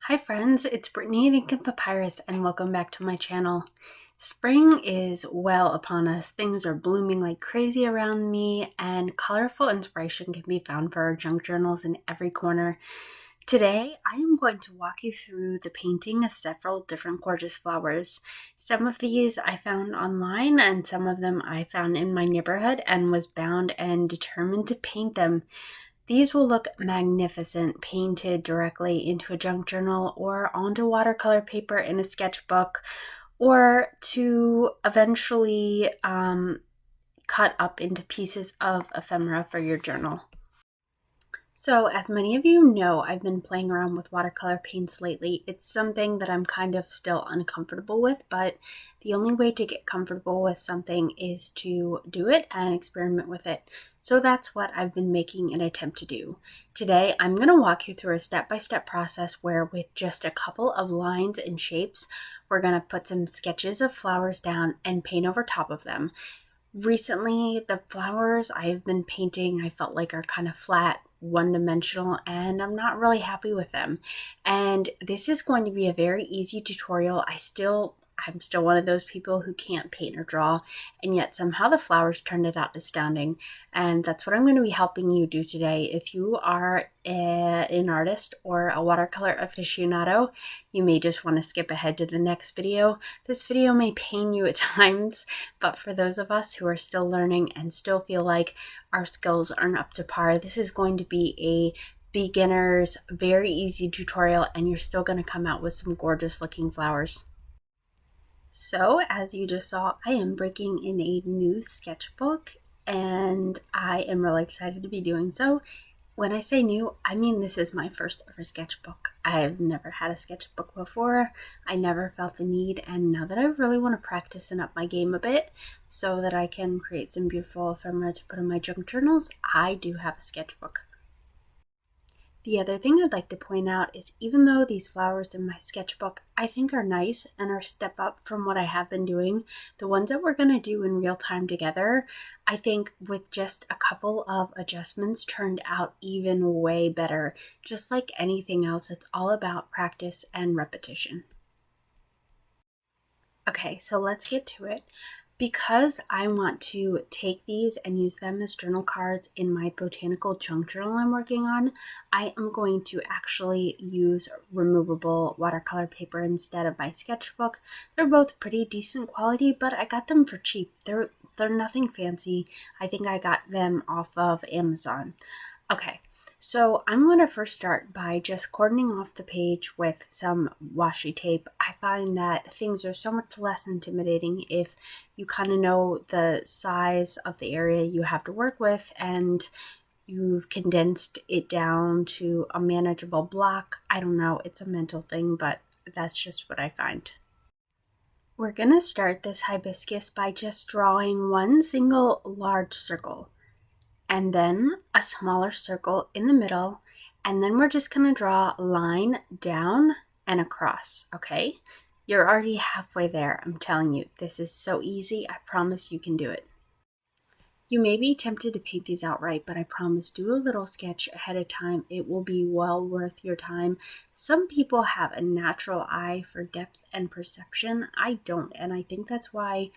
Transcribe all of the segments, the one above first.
Hi friends, it's Brittany at Ink and Papyrus and welcome back to my channel. Spring is well upon us. Things are blooming like crazy around me and colorful inspiration can be found for our junk journals in every corner. Today, I am going to walk you through the painting of several different gorgeous flowers. Some of these I found online and some of them I found in my neighborhood and was bound and determined to paint them. These will look magnificent painted directly into a junk journal or onto watercolor paper in a sketchbook, or to eventually cut up into pieces of ephemera for your journal. So as many of you know, I've been playing around with watercolor paints lately. It's something that I'm kind of still uncomfortable with, but the only way to get comfortable with something is to do it and experiment with it. So that's what I've been making an attempt to do. Today, I'm going to walk you through a step-by-step process where with just a couple of lines and shapes, we're going to put some sketches of flowers down and paint over top of them. Recently, the flowers I've been painting, I felt like are kind of flat, one-dimensional, and I'm not really happy with them. And this is going to be a very easy tutorial. I'm still one of those people who can't paint or draw, and yet somehow the flowers turned it out astounding. And that's what I'm going to be helping you do today. If you are an artist or a watercolor aficionado, you may just want to skip ahead to the next video. This video may pain you at times, but for those of us who are still learning and still feel like our skills aren't up to par, this is going to be a beginner's very easy tutorial, and you're still going to come out with some gorgeous looking flowers. So as you just saw, I am breaking in a new sketchbook and I am really excited to be doing so. When I say new, I mean this is my first ever sketchbook. I've never had a sketchbook before. I never felt the need, and now that I really want to practice and up my game a bit so that I can create some beautiful ephemera to put in my junk journals, I do have a sketchbook. The other thing I'd like to point out is even though these flowers in my sketchbook I think are nice and are a step up from what I have been doing, the ones that we're going to do in real time together, I think with just a couple of adjustments turned out even way better. Just like anything else, it's all about practice and repetition. Okay, so let's get to it. Because I want to take these and use them as journal cards in my botanical junk journal I'm working on, I am going to actually use removable watercolor paper instead of my sketchbook. They're both pretty decent quality, but I got them for cheap. They're nothing fancy. I think I got them off of Amazon. Okay. So I'm going to first start by just cordoning off the page with some washi tape. I find that things are so much less intimidating if you kind of know the size of the area you have to work with and you've condensed it down to a manageable block. I don't know, it's a mental thing, but that's just what I find. We're going to start this hibiscus by just drawing one single large circle, and then a smaller circle in the middle, and then we're just going to draw a line down and across, okay? You're already halfway there, I'm telling you. This is so easy, I promise you can do it. You may be tempted to paint these outright, but I promise do a little sketch ahead of time. It will be well worth your time. Some people have a natural eye for depth and perception. I don't, and I think that's why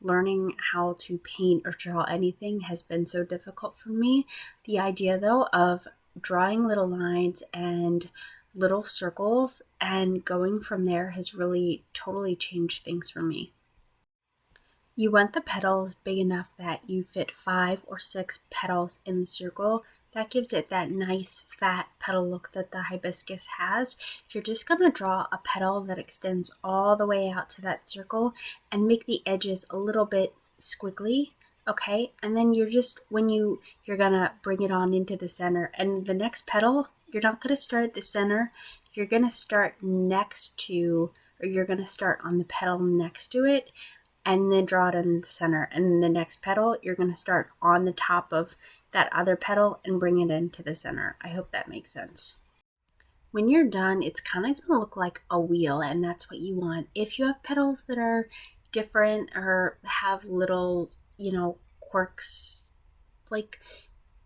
learning how to paint or draw anything has been so difficult for me. The idea though of drawing little lines and little circles and going from there has really totally changed things for me. You want the petals big enough that you fit 5 or 6 petals in the circle. That gives it that nice fat petal look that the hibiscus has. You're just going to draw a petal that extends all the way out to that circle and make the edges a little bit squiggly, okay? And then you're going to bring it on into the center. And the next petal, you're not going to start at the center. You're going to start next to, or you're going to start on the petal next to it, and then draw it in the center. And the next petal, you're going to start on the top of that other petal and bring it into the center. I hope that makes sense. When you're done, it's kind of going to look like a wheel, and that's what you want. If you have petals that are different or have little, quirks, like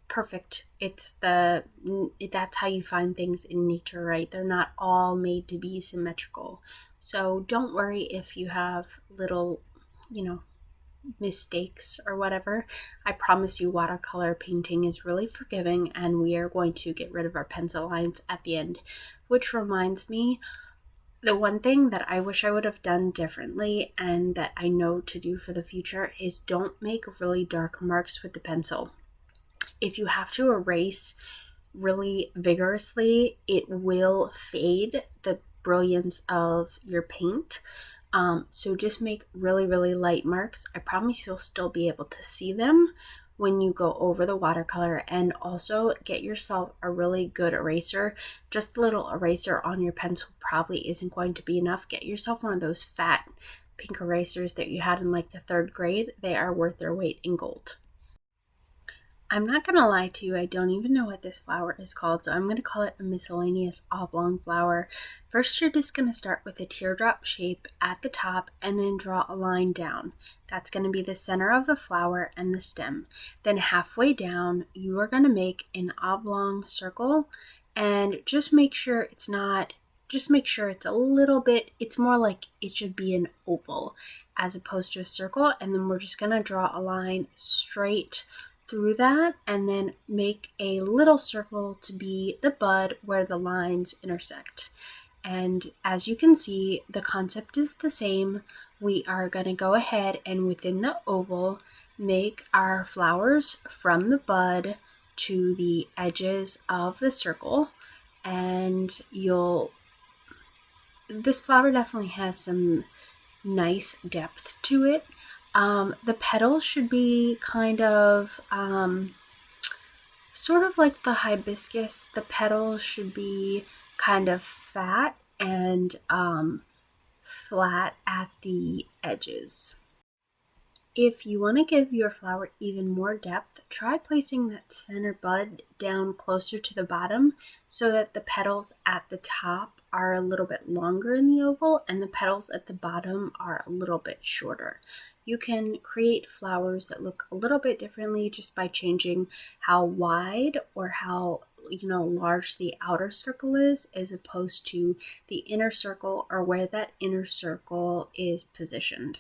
perfect. That's how you find things in nature, right? They're not all made to be symmetrical. So don't worry if you have little, mistakes or whatever. I promise you, watercolor painting is really forgiving, and we are going to get rid of our pencil lines at the end. Which reminds me, the one thing that I wish I would have done differently and that I know to do for the future is don't make really dark marks with the pencil. If you have to erase really vigorously, it will fade the brilliance of your paint. So just make really, really light marks. I promise you'll still be able to see them when you go over the watercolor. And also get yourself a really good eraser. Just a little eraser on your pencil probably isn't going to be enough. Get yourself one of those fat pink erasers that you had in like the 3rd grade. They are worth their weight in gold. I'm not going to lie to you, I don't even know what this flower is called, so I'm going to call it a miscellaneous oblong flower. First, you're just going to start with a teardrop shape at the top and then draw a line down. That's going to be the center of the flower and the stem. Then halfway down, you are going to make an oblong circle, and just make sure it's a little bit, it's more like it should be an oval as opposed to a circle. And then we're just going to draw a line straight through that and then make a little circle to be the bud where the lines intersect. And as you can see, the concept is the same. We are going to go ahead and within the oval make our flowers from the bud to the edges of the circle. And this flower definitely has some nice depth to it. The petal should be kind of sort of like the hibiscus. The petal should be kind of fat and flat at the edges. If you want to give your flower even more depth, try placing that center bud down closer to the bottom so that the petals at the top are a little bit longer in the oval and the petals at the bottom are a little bit shorter. You can create flowers that look a little bit differently just by changing how wide or how large the outer circle is as opposed to the inner circle or where that inner circle is positioned.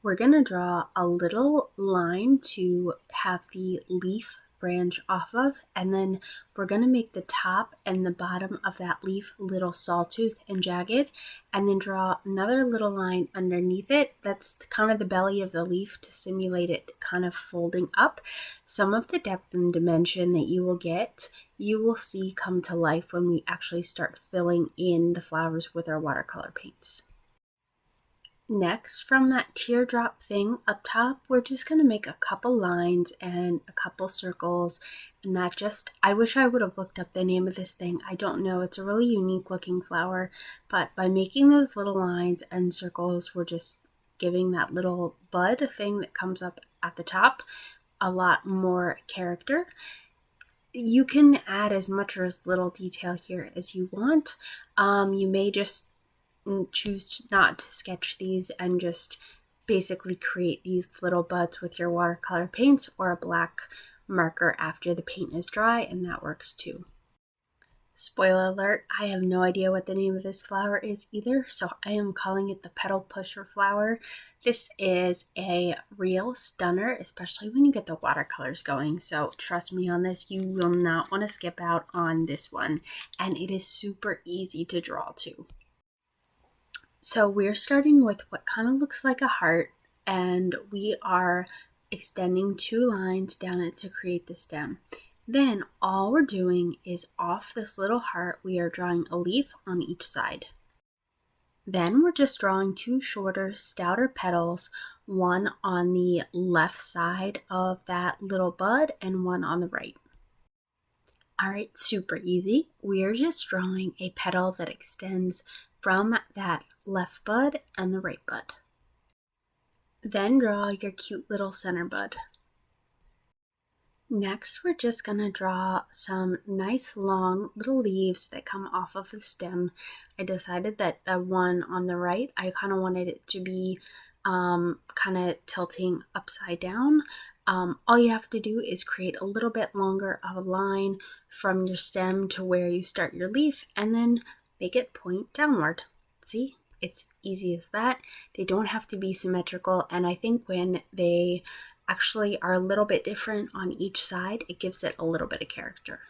We're going to draw a little line to have the leaf branch off of, and then we're going to make the top and the bottom of that leaf a little sawtooth and jagged, and then draw another little line underneath it. That's kind of the belly of the leaf to simulate it kind of folding up. Some of the depth and dimension that you will get, you will see come to life when we actually start filling in the flowers with our watercolor paints. Next, from that teardrop thing up top, we're just going to make a couple lines and a couple circles, and I wish I would have looked up the name of this thing. I don't know. It's a really unique looking flower, but by making those little lines and circles, we're just giving that little bud thing that comes up at the top a lot more character. You can add as much or as little detail here as you want. You may just choose not to sketch these and just basically create these little buds with your watercolor paints or a black marker after the paint is dry, and that works too. Spoiler alert, I have no idea what the name of this flower is either, so I am calling it the Petal Pusher flower. This is a real stunner, especially when you get the watercolors going, so trust me on this, you will not want to skip out on this one, and it is super easy to draw too. So we're starting with what kind of looks like a heart, and we are extending 2 lines down it to create the stem. Then all we're doing is off this little heart, we are drawing a leaf on each side. Then we're just drawing 2 shorter, stouter petals, one on the left side of that little bud and one on the right. All right, super easy. We're just drawing a petal that extends from that left bud and the right bud. Then draw your cute little center bud. Next, we're just going to draw some nice long little leaves that come off of the stem. I decided that the one on the right, I kind of wanted it to be kind of tilting upside down. All you have to do is create a little bit longer of a line from your stem to where you start your leaf, and then make it point downward. See? It's easy as that. They don't have to be symmetrical, and I think when they actually are a little bit different on each side, it gives it a little bit of character.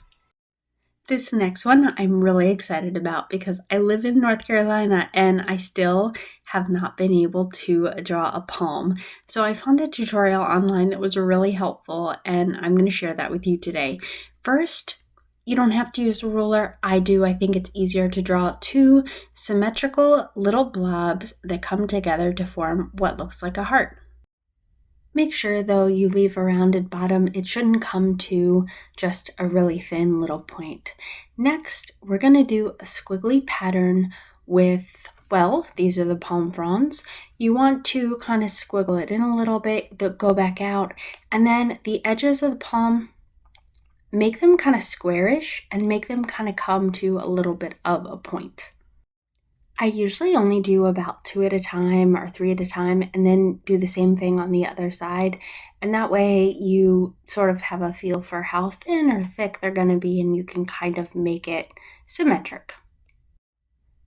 This next one I'm really excited about because I live in North Carolina and I still have not been able to draw a palm. So I found a tutorial online that was really helpful, and I'm going to share that with you today. First, you don't have to use a ruler. I do. I think it's easier to draw two symmetrical little blobs that come together to form what looks like a heart. Make sure, though, you leave a rounded bottom. It shouldn't come to just a really thin little point. Next, we're going to do a squiggly pattern with, well, these are the palm fronds. You want to kind of squiggle it in a little bit, go back out, and then the edges of the palm, make them kind of squarish and make them kind of come to a little bit of a point. I usually only do about 2 at a time or 3 at a time, and then do the same thing on the other side. And that way you sort of have a feel for how thin or thick they're going to be, and you can kind of make it symmetric.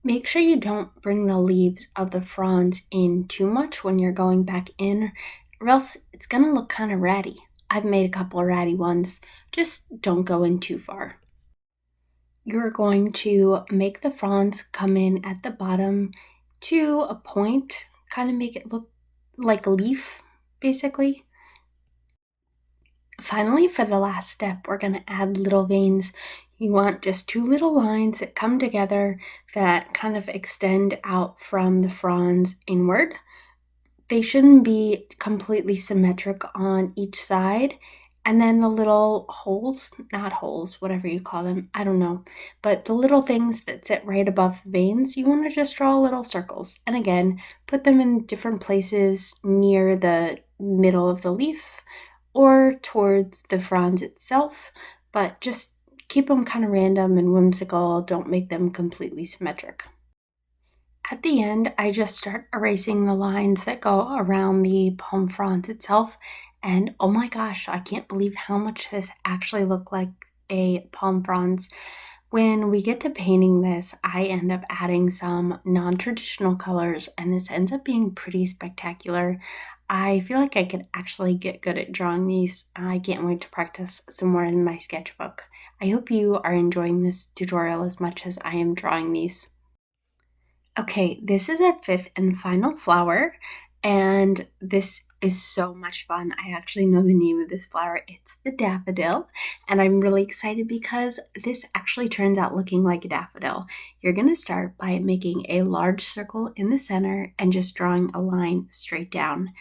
Make sure you don't bring the leaves of the fronds in too much when you're going back in, or else it's going to look kind of ratty. I've made a couple of ratty ones. Just don't go in too far. You're going to make the fronds come in at the bottom to a point, kind of make it look like a leaf, basically. Finally, for the last step, we're going to add little veins. You want just 2 little lines that come together that kind of extend out from the fronds inward. They shouldn't be completely symmetric on each side. And then the little holes, not holes, whatever you call them, I don't know. But the little things that sit right above the veins, you want to just draw little circles. And again, put them in different places near the middle of the leaf or towards the fronds itself. But just keep them kind of random and whimsical. Don't make them completely symmetric. At the end, I just start erasing the lines that go around the palm fronds itself. And oh my gosh, I can't believe how much this actually looked like a palm fronds. When we get to painting this, I end up adding some non-traditional colors, and this ends up being pretty spectacular. I feel like I could actually get good at drawing these. I can't wait to practice some more in my sketchbook. I hope you are enjoying this tutorial as much as I am drawing these. Okay, this is our 5th and final flower, and this is so much fun. I actually know the name of this flower. It's the daffodil, and I'm really excited because this actually turns out looking like a daffodil. You're going to start by making a large circle in the center and just drawing a line straight down.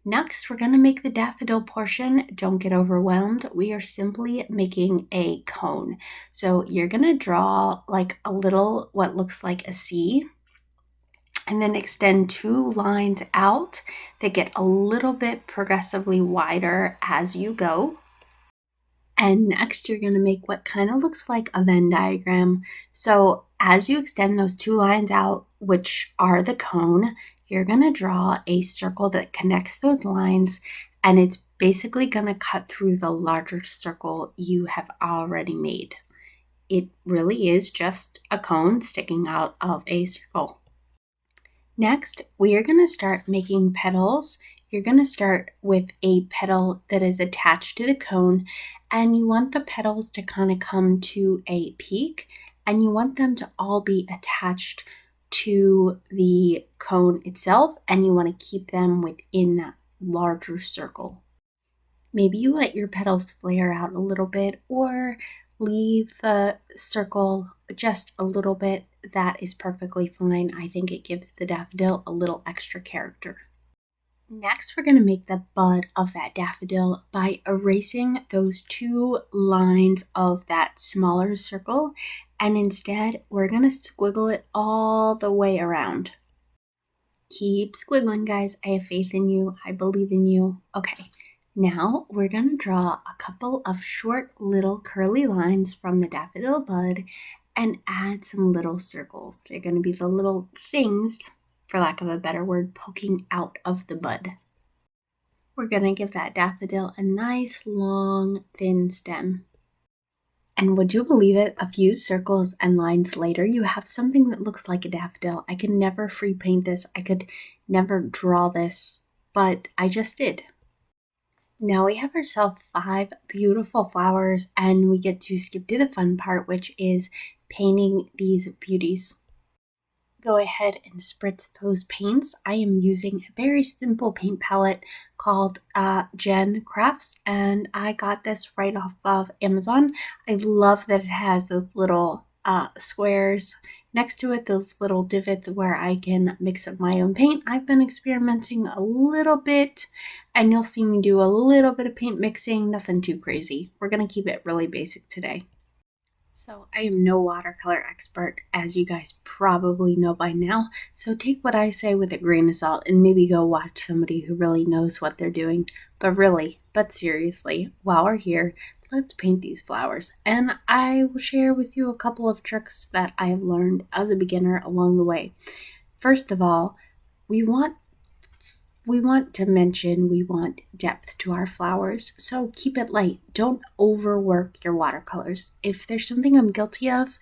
Next, we're going to make the daffodil portion. Don't get overwhelmed. We are simply making a cone. So you're going to draw like a little, what looks like a C, and then extend 2 lines out that get a little bit progressively wider as you go. And next, you're going to make what kind of looks like a Venn diagram. So as you extend those 2 lines out, which are the cone, you're going to draw a circle that connects those lines, and it's basically going to cut through the larger circle you have already made. It really is just a cone sticking out of a circle. Next, we are going to start making petals. You're going to start with a petal that is attached to the cone, and you want the petals to kind of come to a peak, and you want them to all be attached to the cone itself, and you want to keep them within that larger circle. Maybe you let your petals flare out a little bit, or leave the circle just a little bit. That is perfectly fine. I think it gives the daffodil a little extra character. Next, we're going to make the bud of that daffodil by erasing those 2 lines of that smaller circle, and instead we're going to squiggle it all the way around. Keep squiggling, guys. I have faith in you. I believe in you. Okay. Now we're going to draw a couple of short little curly lines from the daffodil bud and add some little circles. They're going to be the little things, for lack of a better word, poking out of the bud. We're going to give that daffodil a nice, long, thin stem. And would you believe it? A few circles and lines later, you have something that looks like a daffodil. I could never free paint this. I could never draw this, but I just did. Now we have ourselves 5 beautiful flowers, and we get to skip to the fun part, which is painting these beauties. Go ahead and spritz those paints. I am using a very simple paint palette called Jen Crafts, and I got this right off of Amazon. I love that it has those little squares next to it, those little divots where I can mix up my own paint. I've been experimenting a little bit, and you'll see me do a little bit of paint mixing, nothing too crazy. We're going to keep it really basic today. So I am no watercolor expert, as you guys probably know by now, so take what I say with a grain of salt and maybe go watch somebody who really knows what they're doing. But seriously, while we're here, let's paint these flowers. And I will share with you a couple of tricks that I have learned as a beginner along the way. First of all, we want depth to our flowers, so keep it light. Don't overwork your watercolors. If there's something I'm guilty of,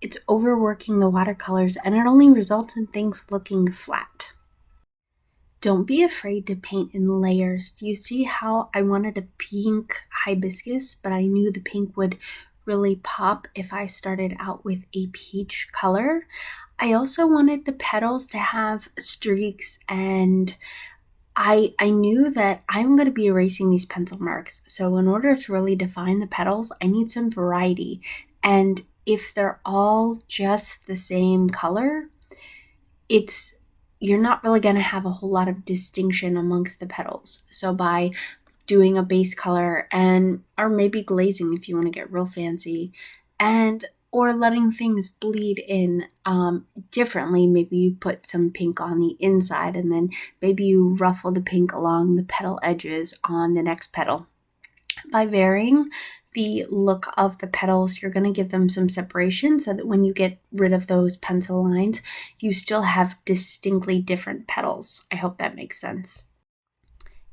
it's overworking the watercolors, and it only results in things looking flat. Don't be afraid to paint in layers. Do you see how I wanted a pink hibiscus, but I knew the pink would really pop if I started out with a peach color? I also wanted the petals to have streaks, and I knew that I'm going to be erasing these pencil marks. So in order to really define the petals, I need some variety. And if they're all just the same color, you're not really going to have a whole lot of distinction amongst the petals. So by doing a base color or maybe glazing if you want to get real fancy, or letting things bleed in differently. Maybe you put some pink on the inside, and then maybe you ruffle the pink along the petal edges on the next petal. By varying the look of the petals, you're going to give them some separation so that when you get rid of those pencil lines, you still have distinctly different petals. I hope that makes sense.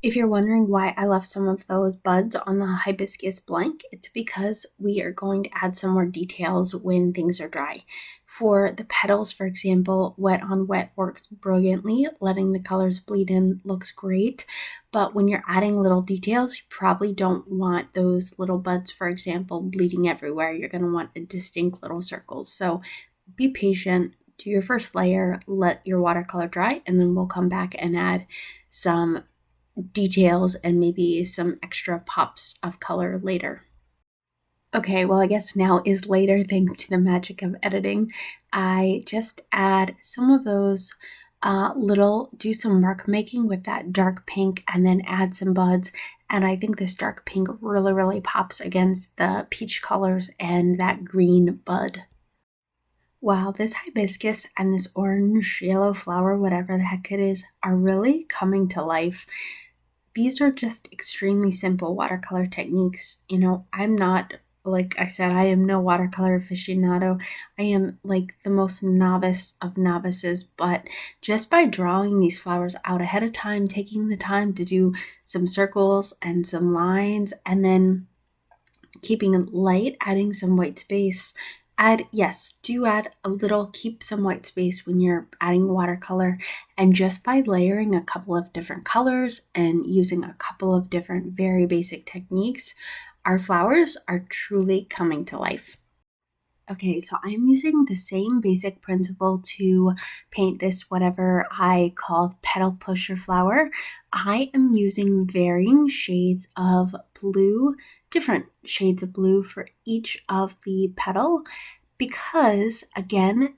If you're wondering why I left some of those buds on the hibiscus blank, it's because we are going to add some more details when things are dry. For the petals, for example, wet on wet works brilliantly. Letting the colors bleed in looks great. But when you're adding little details, you probably don't want those little buds, for example, bleeding everywhere. You're going to want a distinct little circles. So be patient. Do your first layer, let your watercolor dry, and then we'll come back and add some details and maybe some extra pops of color later. Okay, well, I guess now is later thanks to the magic of editing. I just add some of those do some mark making with that dark pink and then add some buds. And I think this dark pink really, really pops against the peach colors and that green bud. Wow, this hibiscus and this orange, yellow flower, whatever the heck it is, are really coming to life. These are just extremely simple watercolor techniques. I'm not, like I said, I am no watercolor aficionado. I am like the most novice of novices, but just by drawing these flowers out ahead of time, taking the time to do some circles and some lines, and then keeping it light, adding some white space, do add a little, keep some white space when you're adding watercolor. And just by layering a couple of different colors and using a couple of different very basic techniques, our flowers are truly coming to life. Okay, so I'm using the same basic principle to paint this, whatever I call petal pusher flower. I am using varying shades of blue, different shades of blue for each of the petal, because again,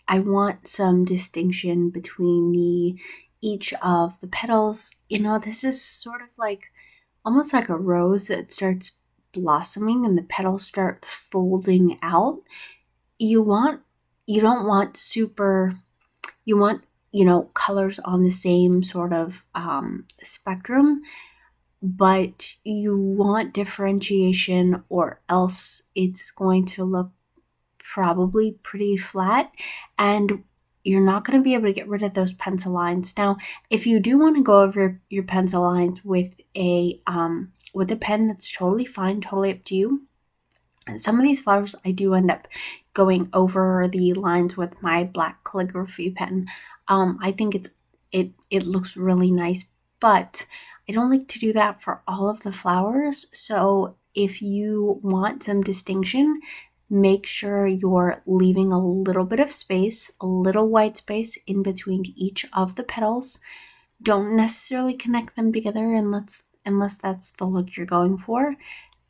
I want some distinction between each of the petals. This is sort of like almost like a rose that starts blossoming and the petals start folding out. You want colors on the same sort of spectrum, but you want differentiation, or else it's going to look probably pretty flat. And you're not going to be able to get rid of those pencil lines. Now, if you do want to go over your pencil lines with a pen, that's totally fine, totally up to you. Some of these flowers I do end up going over the lines with my black calligraphy pen. I think it looks really nice, but I don't like to do that for all of the flowers. So if you want some distinction, make sure you're leaving a little bit of space, a little white space in between each of the petals. Don't necessarily connect them together unless that's the look you're going for.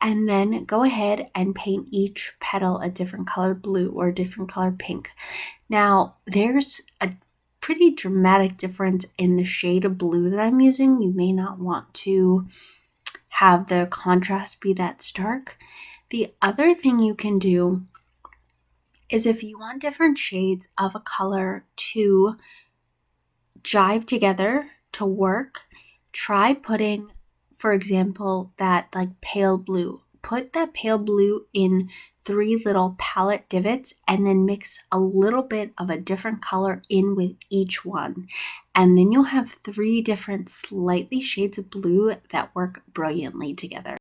And then go ahead and paint each petal a different color blue or a different color pink. Now, there's a pretty dramatic difference in the shade of blue that I'm using. You may not want to have the contrast be that stark. The other thing you can do is if you want different shades of a color to jive together to work, try putting, for example, that like pale blue. Put that pale blue in 3 little palette divots and then mix a little bit of a different color in with each one. And then you'll have 3 different slightly shades of blue that work brilliantly together.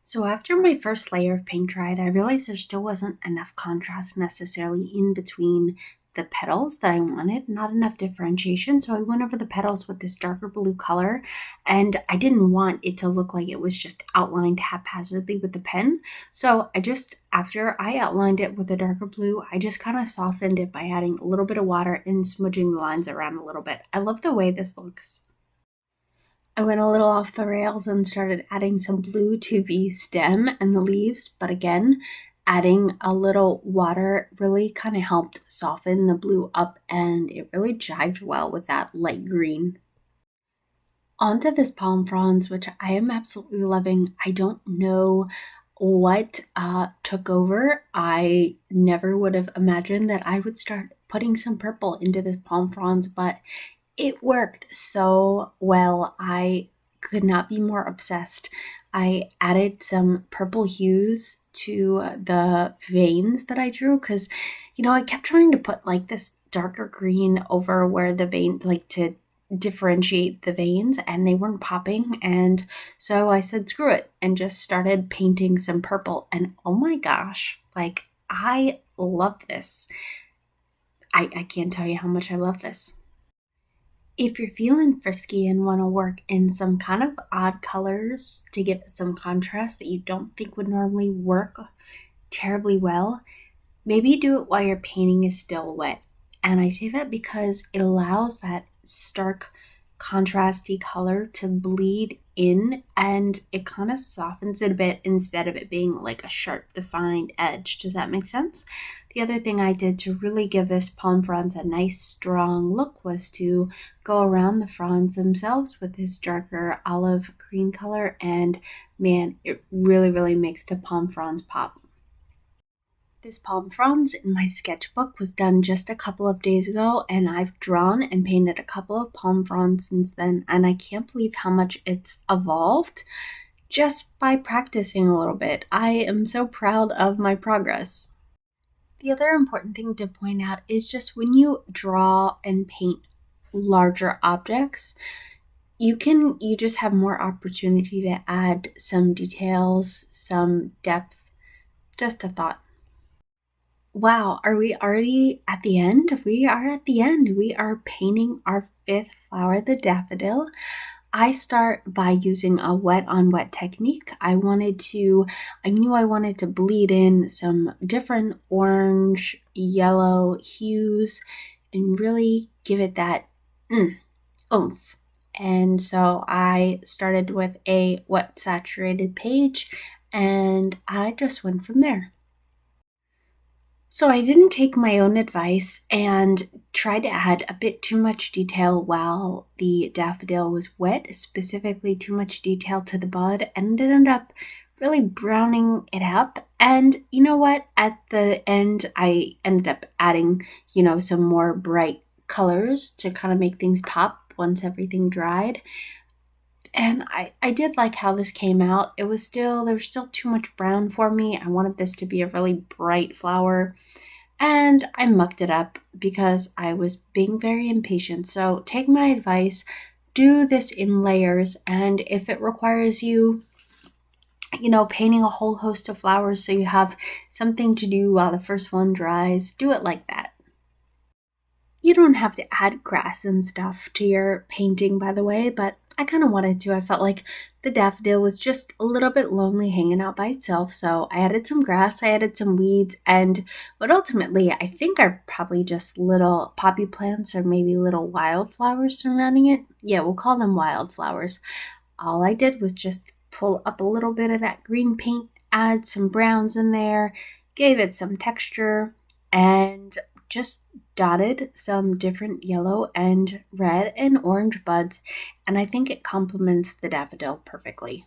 So after my first layer of paint dried, I realized there still wasn't enough contrast necessarily in between the petals that I wanted, not enough differentiation. So I went over the petals with this darker blue color, and I didn't want it to look like it was just outlined haphazardly with the pen. So after I outlined it with a darker blue, I just kind of softened it by adding a little bit of water and smudging the lines around a little bit. I love the way this looks. I went a little off the rails and started adding some blue to the stem and the leaves, but again, adding a little water really kind of helped soften the blue up, and it really jived well with that light green. Onto this palm fronds, which I am absolutely loving. I don't know what took over. I never would have imagined that I would start putting some purple into this palm fronds, but it worked so well. I could not be more obsessed. I added some purple hues to the veins that I drew because, I kept trying to put like this darker green over where the veins, like to differentiate the veins, and they weren't popping. And so I said, screw it, and just started painting some purple. And oh my gosh, like I love this. I can't tell you how much I love this. If you're feeling frisky and want to work in some kind of odd colors to give it some contrast that you don't think would normally work terribly well, maybe do it while your painting is still wet. And I say that because it allows that stark contrasty color to bleed in, and it kind of softens it a bit instead of it being like a sharp defined edge. Does that make sense? The other thing I did to really give this palm fronds a nice strong look was to go around the fronds themselves with this darker olive green color, and man, it really, really makes the palm fronds pop. This palm fronds in my sketchbook was done just a couple of days ago, and I've drawn and painted a couple of palm fronds since then, and I can't believe how much it's evolved just by practicing a little bit. I am so proud of my progress. The other important thing to point out is just when you draw and paint larger objects, you just have more opportunity to add some details, some depth. Just a thought. Wow, are we already at the end? We are at the end. We are painting our 5th flower, the daffodil. I start by using a wet on wet technique. I knew I wanted to bleed in some different orange, yellow hues and really give it that oomph. And so I started with a wet saturated page, and I just went from there. So I didn't take my own advice and tried to add a bit too much detail while the daffodil was wet, specifically too much detail to the bud, and it ended up really browning it up. And you know what? At the end, I ended up adding, some more bright colors to kind of make things pop once everything dried. And I did like how this came out. There was still too much brown for me. I wanted this to be a really bright flower. and I mucked it up because I was being very impatient. So take my advice, do this in layers, and if it requires you, painting a whole host of flowers so you have something to do while the first one dries, do it like that. You don't have to add grass and stuff to your painting, by the way, but I kind of wanted to. I felt like the daffodil was just a little bit lonely hanging out by itself, so I added some grass, I added some weeds, and what ultimately I think are probably just little poppy plants or maybe little wildflowers surrounding it. Yeah, we'll call them wildflowers. All I did was just pull up a little bit of that green paint, add some browns in there, gave it some texture, and just dotted some different yellow and red and orange buds, and I think it complements the daffodil perfectly.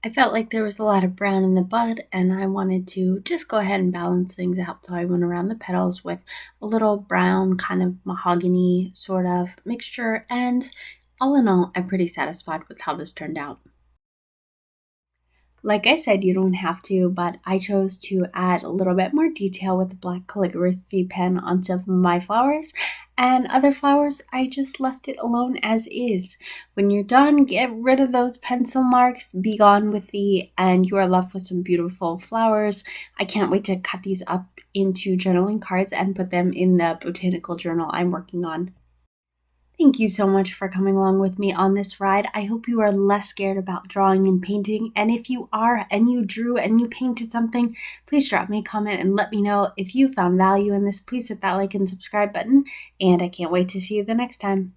I felt like there was a lot of brown in the bud, and I wanted to just go ahead and balance things out, so I went around the petals with a little brown kind of mahogany sort of mixture, and all in all, I'm pretty satisfied with how this turned out. Like I said, you don't have to, but I chose to add a little bit more detail with the black calligraphy pen on some of my flowers, and other flowers, I just left it alone as is. When you're done, get rid of those pencil marks, be gone with thee, and you are left with some beautiful flowers. I can't wait to cut these up into journaling cards and put them in the botanical journal I'm working on. Thank you so much for coming along with me on this ride. I hope you are less scared about drawing and painting. And if you are and you drew and you painted something, please drop me a comment and let me know if you found value in this. Please hit that like and subscribe button. And I can't wait to see you the next time.